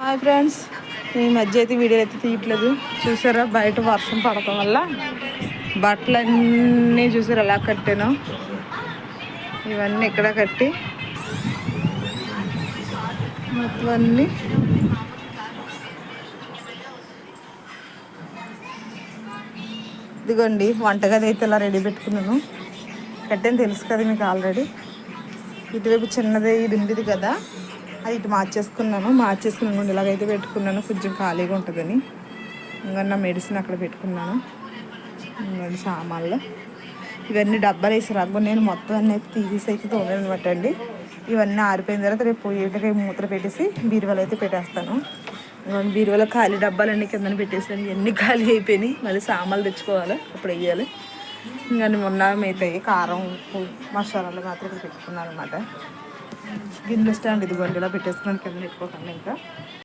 Hi friends, ఈ మధ్య అయితే వీడియో అయితే తీయట్లేదు. చూసారా బయట వర్షం పడటం వల్ల బట్టలన్నీ చూసారు ఎలా కట్టాను. ఇవన్నీ ఇక్కడ కట్టి మొత్తం అన్నీ ఇదిగోండి. వంటగది అయితే ఇలా రెడీ పెట్టుకున్నాను. కట్టాను తెలుసు కదా మీకు ఆల్రెడీ. ఇటువైపు చిన్నది ఇది ఉండేది కదా, అది ఇటు మార్చేసుకున్నాను. ఇలాగైతే పెట్టుకున్నాను, కొంచెం ఖాళీగా ఉంటుందని. ఇంకా నా మెడిసిన్ అక్కడ పెట్టుకున్నాను. ఇంకొన్ని సామాన్లు ఇవన్నీ డబ్బాలు వేసి రగ్గు నేను మొత్తం అన్నీ అయితే తీసేసి అయితే తోడాను అనమాట అండి. ఇవన్నీ ఆరిపోయిన తర్వాత రేపు పొయ్యేటకి మూతలు పెట్టేసి బీరువాలో అయితే పెట్టేస్తాను. బీరువాలో ఖాళీ డబ్బాలన్నీ కింద పెట్టేసాను. ఇవన్నీ ఖాళీ అయిపోయినాయి. మళ్ళీ సామాన్లు తెచ్చుకోవాలి, అప్పుడు వేయాలి. ఇంకా మొన్న మిగతాయి కారం, ఉప్పు, మసాలాలు మాత్రం ఇక్కడ పెట్టుకున్నాను అనమాట. గిన్నె స్టాండ్ ఇదిగోండి ఇలా పెట్టేసుకున్నాను, కింద పెట్టుకోకండి ఇంకా.